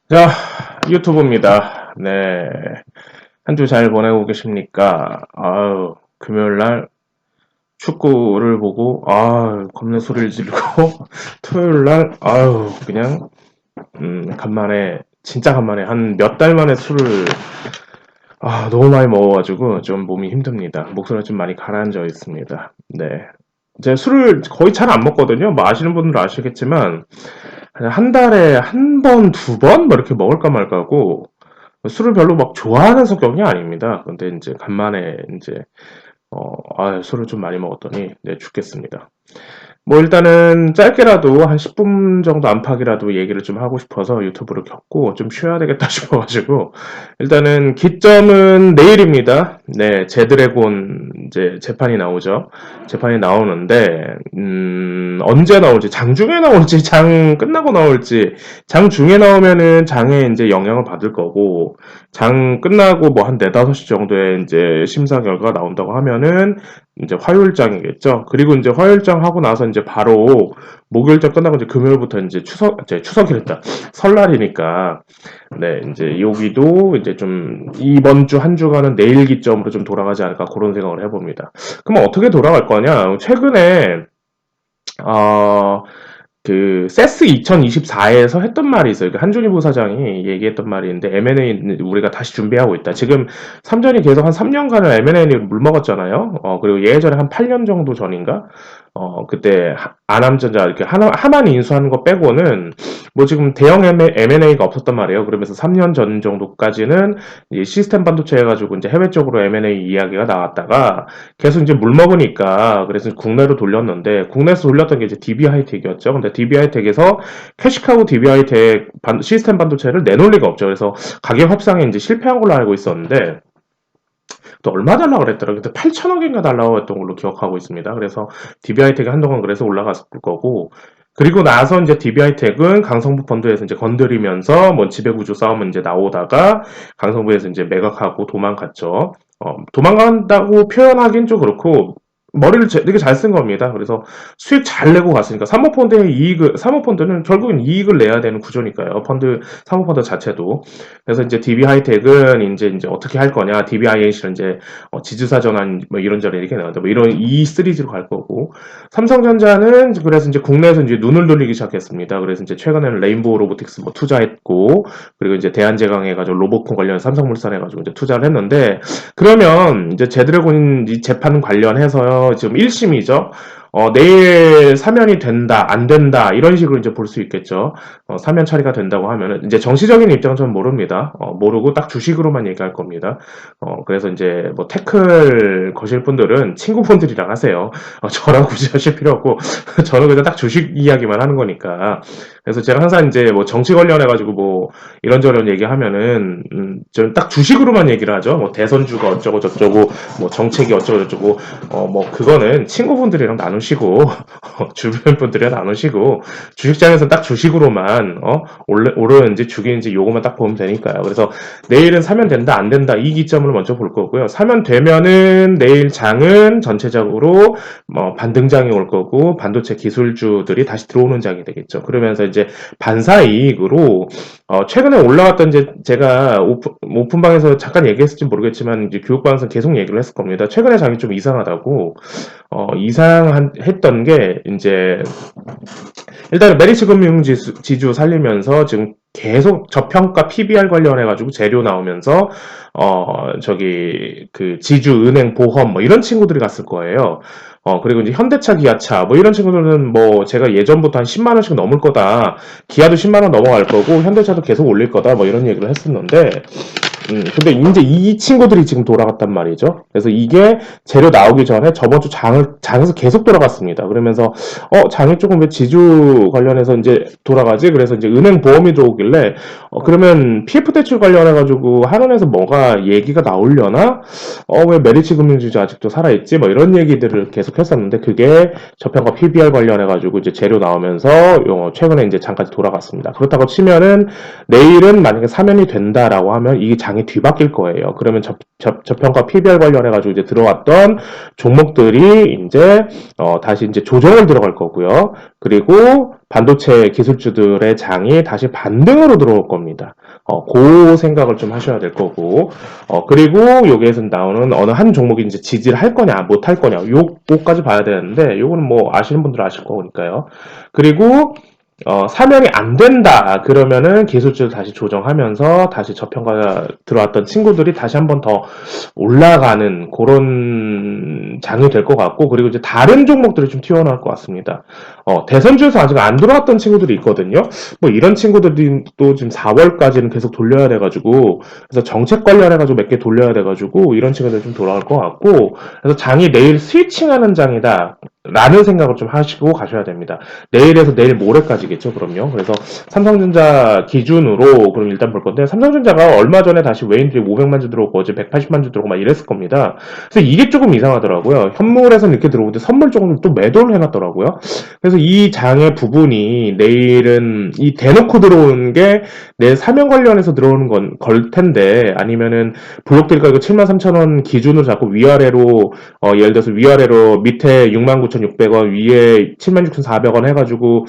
자, 유튜브입니다. 네. 한 주 잘 보내고 계십니까? 아유, 금요일 날 축구를 보고, 겁내 소리를 지르고, 토요일 날, 그냥, 간만에, 진짜 간만에, 한 몇 달 만에 술을, 너무 많이 먹어가지고, 좀 몸이 힘듭니다. 목소리가 좀 많이 가라앉아 있습니다. 네. 제가 술을 거의 잘 안 먹거든요. 뭐 아시는 분들은 아시겠지만, 그냥 한 달에 한 번, 두 번? 뭐 이렇게 먹을까 말까고, 술을 별로 막 좋아하는 성격이 아닙니다. 근데 이제 간만에 이제 술을 좀 많이 먹었더니 네, 죽겠습니다. 뭐 일단은 짧게라도 한 10분 정도 안팎이라도 얘기를 좀 하고 싶어서 유튜브를 켰고 좀 쉬어야 되겠다 싶어가지고 일단은 기점은 내일입니다. 네, 제드래곤 이제 재판이 나오죠. 재판이 나오는데 언제 나올지 장중에 나올지 장 끝나고 나올지 장 중에 나오면은 장에 이제 영향을 받을 거고 장 끝나고 뭐 한 4-5시 정도에 이제 심사 결과가 나온다고 하면은 이제 화요일장이겠죠. 그리고 이제 화요일장 하고 나서 이제 바로 목요일장 끝나고 이제 금요일부터 이제 추석이랬다. 설날이니까 네 이제 여기도 이제 좀 이번 주 한 주간은 내일 기점으로 좀 돌아가지 않을까 그런 생각을 해봅니다. 그럼 어떻게 돌아갈 거냐? 최근에 어, 그 세스 2024에서 했던 말이 있어요. 그 한준희 부사장이 얘기했던 말이 있는데 M&A 우리가 다시 준비하고 있다. 지금 삼전이 계속 한 3년간을 M&A를 물먹었잖아요. 그리고 예전에 한 8년 정도 전인가? 그때 아남전자 이렇게 하만 인수하는 거 빼고는 뭐 지금 대형 M&A가 없었단 말이에요. 그러면서 3년 전 정도까지는 이 시스템 반도체 해가지고 이제 해외 쪽으로 M&A 이야기가 나왔다가 계속 이제 물 먹으니까 그래서 국내로 돌렸는데 국내에서 돌렸던 게 이제 DB 하이텍이었죠. 근데 DB 하이텍에서 캐시카고 DB 하이텍 시스템 반도체를 내놓을 리가 없죠. 그래서 가격 협상에 이제 실패한 걸로 알고 있었는데 또 얼마 달라고 그랬더라고요. 그때 8천억인가 달라고 했던 걸로 기억하고 있습니다. 그래서 DB 하이텍이 한동안 그래서 올라갔을 거고 그리고 나서 이제 DB하이텍은 강성부 펀드에서 이제 건드리면서 뭐 지배구조 싸움은 이제 나오다가 강성부에서 이제 매각하고 도망갔죠. 도망간다고 표현하긴 좀 그렇고 머리를 되게 잘 쓴 겁니다. 그래서 수익 잘 내고 갔으니까 사모펀드의 이익을 사모펀드는 결국은 이익을 내야 되는 구조니까요. 사모펀드 자체도 그래서 이제 DB하이텍은 이제 어떻게 할 거냐? DBIH는 이제 지주사 전환 뭐 이런저런 이렇게 나온다. 뭐 이런 E 시리즈로 갈 거고 삼성전자는 그래서 이제 국내에서 이제 눈을 돌리기 시작했습니다. 그래서 이제 최근에는 레인보우 로보틱스 뭐 투자했고 그리고 이제 대한제강 해가지고 로보콘 관련 삼성물산 해가지고 이제 투자를 했는데 그러면 이제 제드래곤 이 재판 관련해서 지금 1심이죠. 내일 사면이 된다, 안 된다, 이런 식으로 이제 볼 수 있겠죠. 사면 처리가 된다고 하면은, 이제 정치적인 입장은 전 모릅니다. 모르고 딱 주식으로만 얘기할 겁니다. 그래서 이제 뭐 태클 거실 분들은 친구분들이랑 하세요. 저랑 굳이 하실 필요 없고, 저는 그냥 딱 주식 이야기만 하는 거니까. 그래서 제가 항상 이제 뭐 정치 관련해가지고 뭐 이런저런 얘기하면은, 저는 딱 주식으로만 얘기를 하죠. 뭐 대선주가 어쩌고 저쩌고, 뭐 정책이 어쩌고 저쩌고, 뭐 그거는 친구분들이랑 나누시고, 주변 분들이랑 나누시고, 주식장에서 딱 주식으로만, 오르는지 죽이는지 요거만 딱 보면 되니까요. 그래서 내일은 사면 된다, 안 된다, 이 기점으로 먼저 볼 거고요. 사면 되면은 내일 장은 전체적으로 반등장이 올 거고, 반도체 기술주들이 다시 들어오는 장이 되겠죠. 그러면서 이제 반사 이익으로 최근에 올라왔던 이제 제가 오픈방에서 잠깐 얘기했을지 모르겠지만 이제 교육방에서 계속 얘기를 했을 겁니다. 최근에 장이 좀 이상하다고 이상했던 게 이제 일단은 메리츠 금융지주 살리면서 지금 계속 저평가 PBR 관련해가지고 재료 나오면서 저기 그 지주은행 보험 뭐 이런 친구들이 갔을 거예요. 그리고 이제 현대차, 기아차, 뭐 이런 친구들은 뭐 제가 예전부터 한 10만 원씩 넘을 거다. 기아도 10만 원 넘어갈 거고, 현대차도 계속 올릴 거다. 뭐 이런 얘기를 했었는데, 근데 이제 이 친구들이 지금 돌아갔단 말이죠. 그래서 이게 재료 나오기 전에 저번 주 장에서 계속 돌아갔습니다. 그러면서, 장이 조금 왜 지주 관련해서 이제 돌아가지? 그래서 이제 은행 보험이 들어오길래, 그러면 PF 대출 관련해가지고 한은에서 뭐가 얘기가 나오려나? 왜 메리츠 금융지주 아직도 살아있지? 뭐 이런 얘기들을 계속 했었는데, 그게 저평가 PBR 관련해가지고 이제 재료 나오면서, 최근에 이제 장까지 돌아갔습니다. 그렇다고 치면은, 내일은 만약에 사면이 된다라고 하면, 이게 장 장이 뒤바뀔 거예요. 그러면 저평가 PBR 관련해가지고 이제 들어왔던 종목들이 이제, 다시 이제 조정을 들어갈 거고요. 그리고 반도체 기술주들의 장이 다시 반등으로 들어올 겁니다. 그 생각을 좀 하셔야 될 거고, 그리고 여기에서 나오는 어느 한 종목이 이제 지지를 할 거냐, 못 할 거냐, 요거까지 봐야 되는데, 요거는 뭐 아시는 분들은 아실 거니까요. 그리고 사면이 안 된다. 그러면은 기술주를 다시 조정하면서 다시 저평가 들어왔던 친구들이 다시 한번 더 올라가는 그런 장이 될 것 같고, 그리고 이제 다른 종목들이 좀 튀어나올 것 같습니다. 대선주에서 아직 안 들어왔던 친구들이 있거든요. 뭐 이런 친구들이 또 지금 4월까지는 계속 돌려야 돼가지고, 그래서 정책 관련해가지고 몇 개 돌려야 돼가지고, 이런 친구들 좀 돌아올 것 같고, 그래서 장이 내일 스위칭하는 장이다. 라는 생각을 좀 하시고 가셔야 됩니다. 내일에서 내일 모레까지겠죠, 그럼요. 그래서 삼성전자 기준으로 그럼 일단 볼 건데, 삼성전자가 얼마 전에 다시 외인들이 500만 주 들어오고 어제 180만 주 들어오고 막 이랬을 겁니다. 그래서 이게 조금 이상하더라고요. 현물에서는 이렇게 들어오는데 선물 쪽은 또 매도를 해놨더라고요. 그래서 이 장의 부분이 내일은 이 대놓고 들어오는 게 내 사면 관련해서 들어오는 건 걸 텐데, 아니면은 블록들과 이거 73,000원 기준으로 자꾸 위아래로 예를 들어서 위아래로 밑에 69,600원 위에 76,400원 해가지고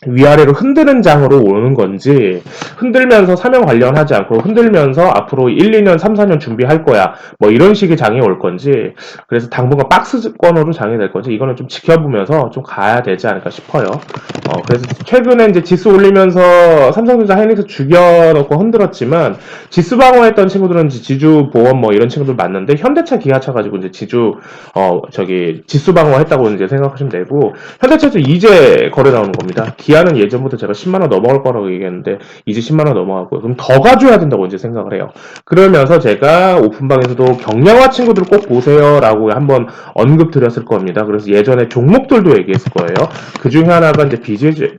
위아래로 흔드는 장으로 오는 건지, 흔들면서 사면 관련하지 않고 흔들면서 앞으로 1, 2년, 3, 4년 준비할 거야, 뭐 이런 식의 장이 올 건지, 그래서 당분간 박스권으로 장이 될 건지, 이거는 좀 지켜보면서 좀 가야 되지 않을까 싶어요. 그래서 최근에 이제 지수 올리면서 삼성전자 하이닉스 죽여놓고 흔들었지만, 지수 방어했던 친구들은 지주 보험 뭐 이런 친구들 맞는데, 현대차 기아차 가지고 이제 지수 방어했다고 이제 생각하시면 되고, 현대차도 이제 거래 나오는 겁니다. 기아는 예전부터 제가 10만원 넘어갈 거라고 얘기했는데 이제 10만원 넘어가고요. 그럼 더 가져야 된다고 이제 생각을 해요. 그러면서 제가 오픈방에서도 경량화 친구들 꼭 보세요 라고 한번 언급 드렸을 겁니다. 그래서 예전에 종목들도 얘기했을 거예요. 그 중에 하나가 이제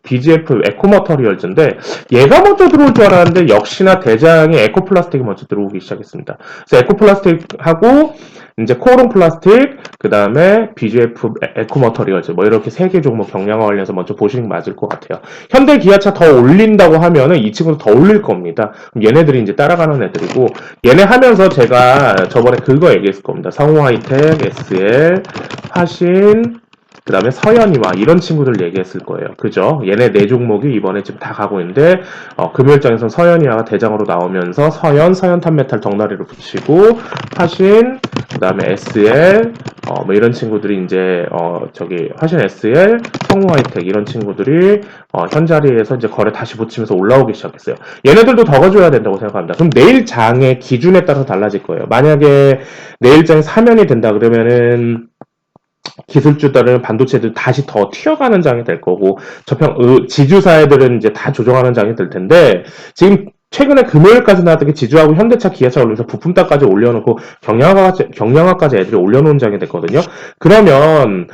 BGF 에코머터리얼즈인데, 얘가 먼저 들어올 줄 알았는데 역시나 대장의 에코플라스틱이 먼저 들어오기 시작했습니다. 그래서 에코플라스틱하고 이제 코오롱 플라스틱, 그 다음에 BGF 에코머터리얼즈, 뭐 이렇게 세 개 종목 경량화 관련해서 먼저 보시는 게 맞을 것 같아요. 현대 기아차 더 올린다고 하면은 이 친구도 더 올릴 겁니다. 그럼 얘네들이 이제 따라가는 애들이고, 얘네 하면서 제가 저번에 그거 얘기했을 겁니다. 성우 하이텍, SL, 화신, 그 다음에 서현이와 이런 친구들 얘기했을 거예요. 그죠? 얘네 네 종목이 이번에 지금 다 가고 있는데, 금요일장에서 서현이와가 대장으로 나오면서 서현탄메탈 덩다리를 붙이고, 화신, 그 다음에 SL, 뭐 이런 친구들이 이제, 화신 SL, 성우 하이텍 이런 친구들이, 현 자리에서 이제 거래 다시 붙이면서 올라오기 시작했어요. 얘네들도 더 가져야 된다고 생각합니다. 그럼 내일 장의 기준에 따라서 달라질 거예요. 만약에 내일 장이 사면이 된다 그러면은, 기술주들은 반도체들 다시 더 튀어가는 장이 될 거고, 지주사애들은 이제 다 조정하는 장이 될 텐데, 지금 최근에 금요일까지 나왔던 게 지주하고 현대차, 기아차 올려서 부품가까지 올려놓고 경량화까지 애들이 올려놓은 장이 됐거든요. 그러면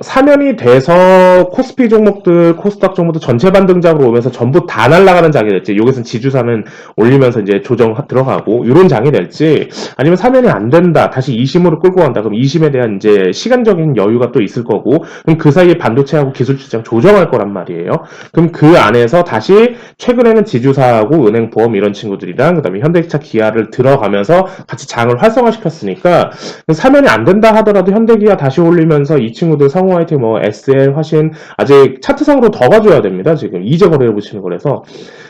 사면이 돼서 코스피 종목들, 코스닥 종목들 전체 반등장으로 오면서 전부 다 날아가는 장이 될지, 여기서는 지주사는 올리면서 이제 조정 들어가고 이런 장이 될지, 아니면 사면이 안 된다, 다시 2심으로 끌고 간다, 그럼 2심에 대한 이제 시간적인 여유가 또 있을 거고, 그럼 그 사이에 반도체하고 기술주장 조정할 거란 말이에요. 그럼 그 안에서 다시 최근에는 지주사하고 은행, 보험 이런 친구들이랑 그 다음에 현대차, 기아를 들어가면서 같이 장을 활성화시켰으니까, 사면이 안 된다 하더라도 현대기아 다시 올리면서 이 친구들 성우 하이텍, 뭐 SL, 화신 아직 차트상으로 더 가져야 됩니다. 지금 이제 거래해 보시는 거라서.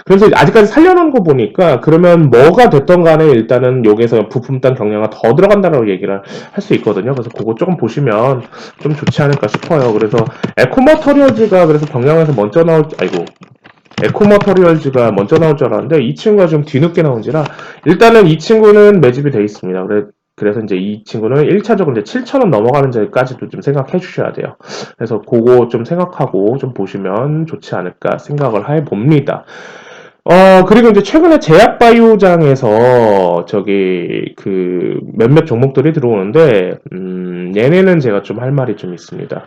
그래서 아직까지 살려놓은 거 보니까, 그러면 뭐가 됐던 간에 일단은 여기서 부품단 경량화 더 들어간다라고 얘기를 할 수 있거든요. 그래서 그거 조금 보시면 좀 좋지 않을까 싶어요. 그래서 에코머터리얼즈가 그래서 경량화에서 먼저 에코머터리얼즈가 먼저 나올 줄 알았는데 이 친구가 좀 뒤늦게 나온지라, 일단은 이 친구는 매집이 돼 있습니다. 그래서 이제 이 친구는 1차적으로 이제 7,000원 넘어가는 자리까지도 좀 생각해 주셔야 돼요. 그래서 그거 좀 생각하고 좀 보시면 좋지 않을까 생각을 해 봅니다. 그리고 이제 최근에 제약바이오장에서 몇몇 종목들이 들어오는데, 얘네는 제가 좀 할 말이 좀 있습니다.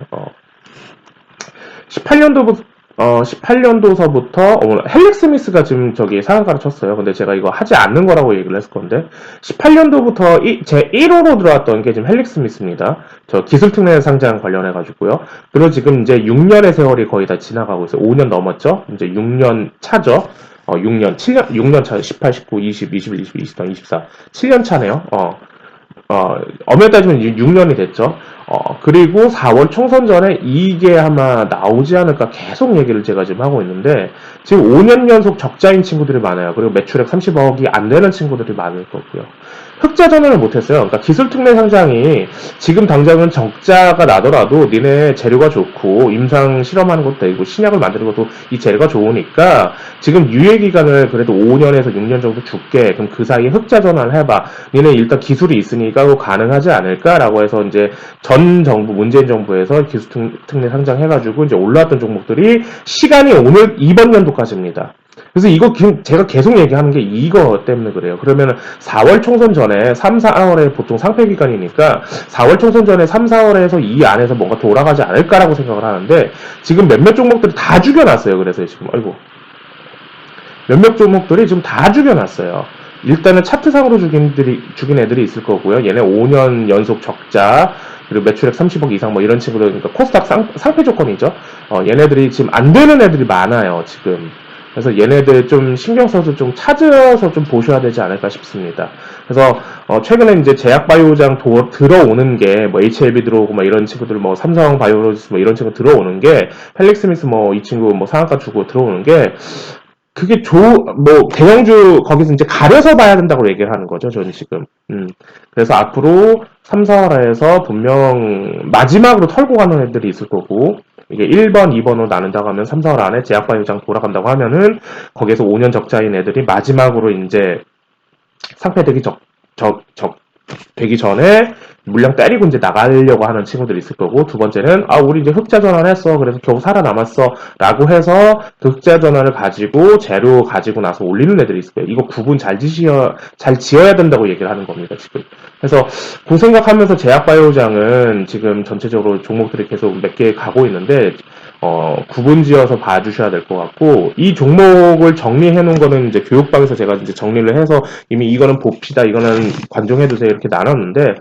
18년도서부터 헬릭스미스가 지금 상한가를 쳤어요. 근데 제가 이거 하지 않는 거라고 얘기를 했을 건데, 18년도부터 제 1호로 들어왔던 게 지금 헬릭스미스입니다. 저 기술특례 상장 관련해 가지고요. 그리고 지금 이제 6년의 세월이 거의 다 지나가고 있어요. 5년 넘었죠. 이제 6년 차죠. 6년, 7년, 6년 차, 18, 19, 20, 21, 22, 23, 24, 7년 차네요. 엄연히 따지면 6년이 됐죠. 그리고 4월 총선 전에 이게 아마 나오지 않을까 계속 얘기를 제가 지금 하고 있는데, 지금 5년 연속 적자인 친구들이 많아요. 그리고 매출액 30억이 안 되는 친구들이 많을 거고요. 흑자 전환을 못했어요. 그러니까 기술특례 상장이 지금 당장은 적자가 나더라도 니네 재료가 좋고 임상 실험하는 것도 되고 신약을 만드는 것도 이 재료가 좋으니까 지금 유예 기간을 그래도 5년에서 6년 정도 줄게. 그럼 그 사이에 흑자 전환을 해봐. 니네 일단 기술이 있으니까 그거 가능하지 않을까라고 해서 이제 전 정부 문재인 정부에서 기술특례 상장해가지고 이제 올라왔던 종목들이 시간이 오늘 이번 연도까지입니다. 그래서 이거 제가 계속 얘기하는 게 이거 때문에 그래요. 그러면은 4월 총선 전에 3, 4월에 보통 상패 기간이니까 4월 총선 전에 3, 4월에서 이 안에서 뭔가 돌아가지 않을까라고 생각을 하는데 지금 몇몇 종목들이 다 죽여놨어요. 그래서 지금 아이고 몇몇 종목들이 지금 다 죽여놨어요. 일단은 차트상으로 죽인 애들이 있을 거고요. 얘네 5년 연속 적자, 그리고 매출액 30억 이상 뭐 이런 친구들, 그러니까 코스닥 상패 조건이죠. 얘네들이 지금 안 되는 애들이 많아요, 지금. 그래서 얘네들 좀 신경 써서 좀 찾아서 좀 보셔야 되지 않을까 싶습니다. 그래서 최근에 이제 제약바이오장 들어오는 게 뭐 HLB 들어오고 뭐 이런 친구들 뭐 삼성 바이오로지스 뭐 이런 친구 들어오는 게 펠릭스 스미스 뭐 이 친구 뭐 상한가 주고 들어오는 게 그게 뭐, 대형주, 거기서 이제 가려서 봐야 된다고 얘기를 하는 거죠, 저는 지금. 그래서 앞으로 3, 4월에서 분명 마지막으로 털고 가는 애들이 있을 거고, 이게 1번, 2번으로 나눈다고 하면 3, 4월 안에 제약바이오장 돌아간다고 하면은, 거기에서 5년 적자인 애들이 마지막으로 이제 상패되기 되기 전에 물량 때리고 이제 나가려고 하는 친구들이 있을 거고, 두 번째는 우리 이제 흑자 전환했어, 그래서 겨우 살아남았어 라고 해서 그 흑자 전환을 가지고 재료 가지고 나서 올리는 애들이 있을 거예요. 이거 구분 잘 지어야 된다고 얘기를 하는 겁니다, 지금. 그래서 그 생각하면서 제약바이오장은 지금 전체적으로 종목들이 계속 몇 개 가고 있는데, 구분 지어서 봐주셔야 될 것 같고, 이 종목을 정리해 놓은 거는 이제 교육방에서 제가 이제 정리를 해서 이미 이거는 봅시다, 이거는 관종해 두세요 이렇게 나눴는데,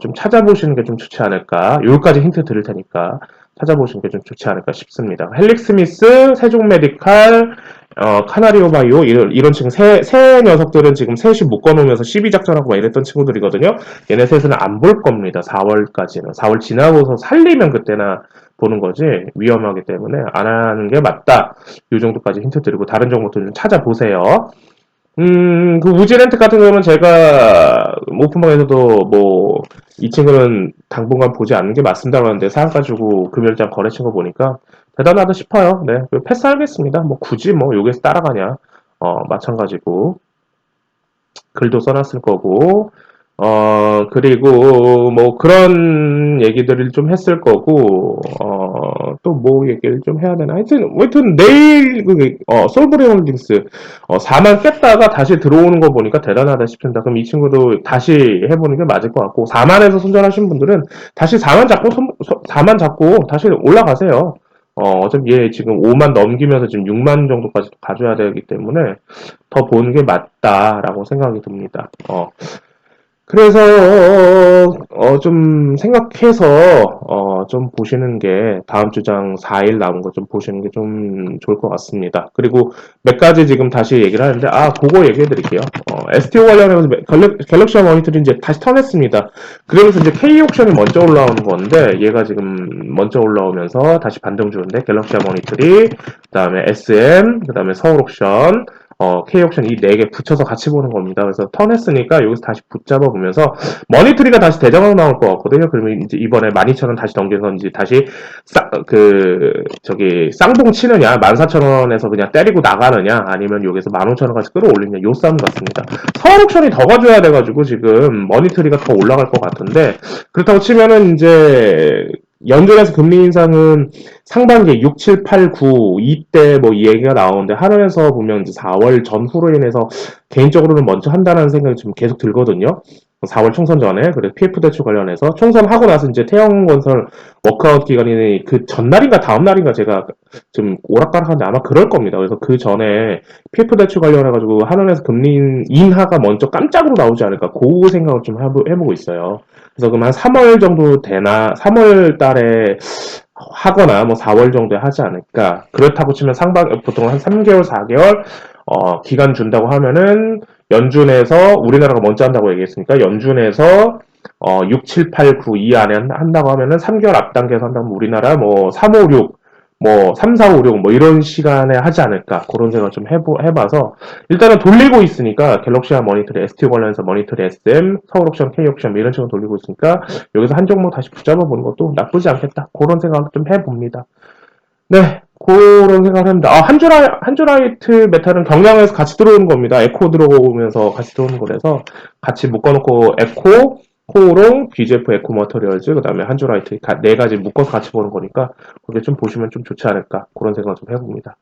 좀 찾아보시는 게 좀 좋지 않을까. 여기까지 힌트 드릴 테니까 찾아보시는 게 좀 좋지 않을까 싶습니다. 헬릭스미스, 세종메디칼, 카나리오 바이오, 이런 친구, 새 녀석들은 지금 셋이 묶어놓으면서 12작전하고 막 이랬던 친구들이거든요. 얘네 셋은 안 볼 겁니다. 4월까지는. 4월 지나고서 살리면 그때나 보는 거지, 위험하기 때문에 안 하는 게 맞다. 이 정도까지 힌트 드리고 다른 정보들 좀 찾아보세요. 그 우지렌트 같은 경우는 제가 오픈방에서도 뭐 이 친구는 당분간 보지 않는 게 맞습니다라고 하는데 상한가 주고 금요일장 거래친 거 보니까 대단하다 싶어요. 네, 패스하겠습니다. 뭐 굳이 뭐 여기서 따라가냐. 마찬가지고 글도 써놨을 거고, 그리고 뭐 그런 얘기들을 좀 했을 거고, 또 뭐 얘기를 좀 해야 되나. 하여튼 내일, 솔브리 홀딩스, 4만 깼다가 다시 들어오는 거 보니까 대단하다 싶습니다. 그럼 이 친구도 다시 해보는 게 맞을 것 같고, 4만에서 손절하신 분들은 다시 4만 잡고 다시 올라가세요. 어차피 얘 지금 5만 넘기면서 지금 6만 정도까지 가져야 되기 때문에 더 보는 게 맞다라고 생각이 듭니다. 그래서 좀 생각해서 좀 보시는 게 다음 주장 4일 남은 거 좀 보시는 게 좀 좋을 것 같습니다. 그리고 몇 가지 지금 다시 얘기를 하는데 그거 얘기해 드릴게요. STO 관련해서 갤럭시 모니터링 이제 다시 턴했습니다. 그러면서 이제 K 옵션이 먼저 올라오는 건데 얘가 지금 먼저 올라오면서 다시 반등 주는데 갤럭시 모니터링, 그다음에 SM, 그다음에 서울 옵션, K옵션 이 4개 붙여서 같이 보는 겁니다. 그래서 턴했으니까 여기서 다시 붙잡아 보면서 머니터리가 다시 대장으로 나올 것 같거든요. 그러면 이제 이번에 12,000원 다시 넘겨서 이제 다시 쌍봉 치느냐, 14,000원에서 그냥 때리고 나가느냐, 아니면 여기서 15,000원까지 끌어올리느냐, 요 싸움 같습니다. 서울옵션이 더 가져야 돼가지고 지금 머니터리가 더 올라갈 것 같은데, 그렇다고 치면은 이제 연준에서 금리 인상은 상반기에 6, 7, 8, 9 이때 뭐 이 얘기가 나오는데 한은에서 보면 이제 4월 전후로 인해서 개인적으로는 먼저 한다는 생각이 좀 계속 들거든요. 4월 총선 전에 그래서 PF 대출 관련해서 총선하고 나서 이제 태영건설 워크아웃 기간이 그 전날인가 다음 날인가 제가 좀 오락가락한데 아마 그럴 겁니다. 그래서 그 전에 PF 대출 관련해가지고 한은에서 금리 인하가 먼저 깜짝으로 나오지 않을까 그 생각을 좀 해보고 있어요. 그래서 그럼 한 3월 정도 되나 3월 달에 하거나 뭐 4월 정도에 하지 않을까. 그렇다고 치면 보통 한 3개월, 4개월 기간 준다고 하면은 연준에서 우리나라가 먼저 한다고 얘기했으니까 연준에서 6, 7, 8, 9 이 안에 한다고 하면은 3개월 앞당겨서 한다면 우리나라 뭐 3, 5, 6 뭐 3, 4, 5, 6 뭐 이런 시간에 하지 않을까 그런 생각 좀 해봐서 일단은 돌리고 있으니까 갤럭시와 머니터리, ST 관련해서 머니터리 SM, 서울옥션, K옥션 뭐 이런 식으로 돌리고 있으니까 여기서 한 종목 다시 붙잡아 보는 것도 나쁘지 않겠다 그런 생각을 좀 해봅니다. 네, 그런 생각을 합니다. 한주라이트 메탈은 경량에서 같이 들어오는 겁니다. 에코 들어오면서 같이 들어오는 거라서 같이 묶어놓고 에코, 코오롱, BGF 에코 머터리얼즈, 그 다음에 한주라이트 네 가지 묶어서 같이 보는 거니까 그게 좀 보시면 좀 좋지 않을까 그런 생각을 좀 해봅니다.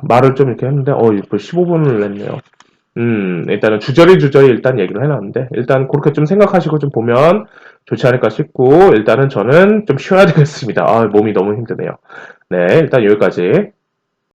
말을 좀 이렇게 했는데 벌써 15분을 냈네요. 일단은 주저리 일단 얘기를 해놨는데 일단 그렇게 좀 생각하시고 좀 보면 좋지 않을까 싶고 일단은 저는 좀 쉬어야 되겠습니다. 몸이 너무 힘드네요. 네, 일단 여기까지.